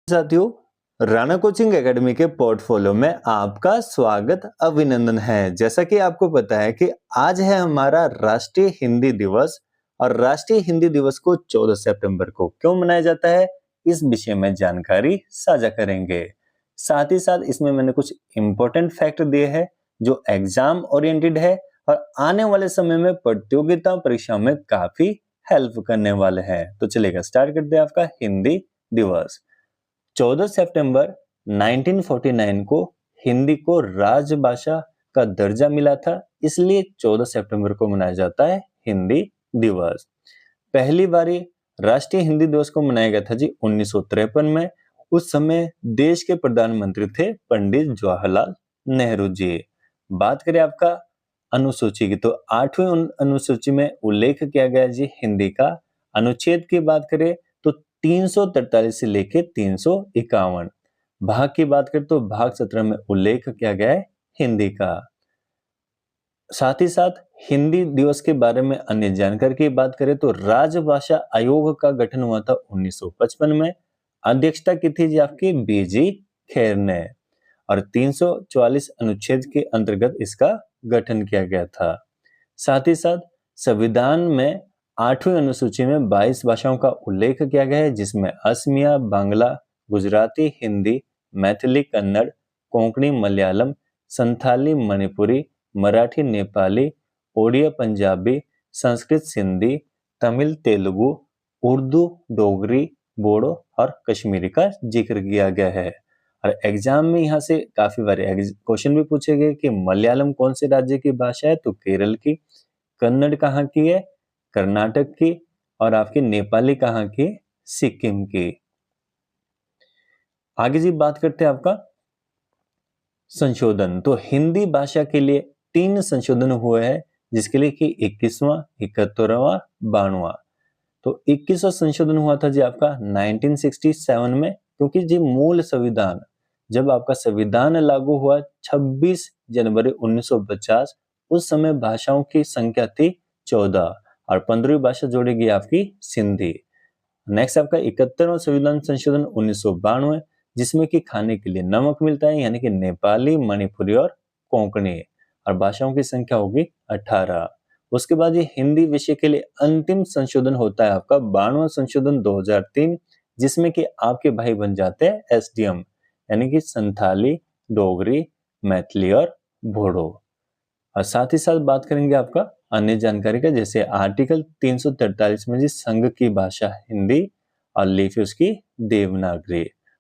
साथियों, Rana coaching academy के portfolio में आपका स्वागत अभिनंदन है। जैसा कि आपको पता है कि आज है हमारा राष्ट्रीय हिंदी दिवस और राष्ट्रीय हिंदी दिवस को 14 सितंबर को क्यों मनाया जाता है, इस विषय में जानकारी साझा करेंगे। साथ ही साथ इसमें मैंने कुछ इंपॉर्टेंट फैक्ट दिए हैं जो एग्जाम ओरिएंटेड है और आने वाले समय में प्रतियोगिता परीक्षा में काफी हेल्प करने वाले हैं। तो चलिए स्टार्ट करते हैं आपका हिंदी दिवस। 14 सितंबर 1949 को हिंदी को राजभाषा का दर्जा मिला था, इसलिए 14 सितंबर को मनाया जाता है हिंदी दिवस। पहली बारी राष्ट्रीय हिंदी दिवस को मनाया गया था जी 1953 में। उस समय देश के प्रधानमंत्री थे पंडित जवाहरलाल नेहरू जी। बात करें आपका अनुसूची की, तो 8वीं अनुसूची में उल्लेख किया गया जी हिंदी का। अनुच्छेद की बात करें तो 343 से लेके 351। भाग की बात करें तो भाग 17 में उल्लेख किया गया है हिंदी का। साथ ही साथ हिंदी दिवस के बारे में अन्य जानकारी की बात करें तो राजभाषा आयोग का गठन हुआ था 1955 में। अध्यक्षता की थी जी आपकी बीजी खेर ने और 344 अनुच्छेद के अंतर्गत इसका गठन किया गया था। साथ ही साथ संविधान में 8वीं अनुसूची में 22 भाषाओं का उल्लेख किया गया है, जिसमें असमिया, बांग्ला, गुजराती, हिंदी, मैथिली, कन्नड़, कोंकणी, मलयालम, संथाली, मणिपुरी, मराठी, नेपाली, ओडिया, पंजाबी, संस्कृत, सिंधी, तमिल, तेलुगु, उर्दू, डोगरी, बोडो और कश्मीरी का जिक्र किया गया है। और एग्जाम में यहाँ से काफी बार क्वेश्चन भी पूछे गए कि मलयालम कौन से राज्य की भाषा है, तो केरल की। कन्नड़ कहाँ की है, कर्नाटक की। और आपकी नेपाली कहाँ की, सिक्किम की। आगे जी बात करते हैं आपका संशोधन। तो हिंदी भाषा के लिए 3 संशोधन हुए हैं, जिसके लिए कि 21वां, 71वां, 92वां। तो 21वां संशोधन हुआ था जी आपका 1967 में, क्योंकि जी मूल संविधान, जब आपका संविधान लागू हुआ 26 जनवरी 1950, उस समय भाषाओं की संख्या थी 14 और 15वीं भाषा जोड़ी गई आपकी सिंधी। नेक्स्ट आपका 71वां संविधान संशोधन 1992, जिसमें कि खाने के लिए नमक मिलता है, यानी कि नेपाली, मणिपुरी और कोंकणी, और भाषाओं की संख्या होगी 18। उसके बाद ये हिंदी विषय के लिए अंतिम संशोधन होता है आपका 92वां संशोधन 2003, जिसमें कि आपके भाई बन जाते हैं एसडीएम, यानी कि संथाली, डोगरी, मैथिली और बोडो। और साथ ही साथ बात करेंगे आपका अन्य जानकारी का, जैसे आर्टिकल 343 में जी संघ की भाषा हिंदी और लिपि उसकी देवनागरी।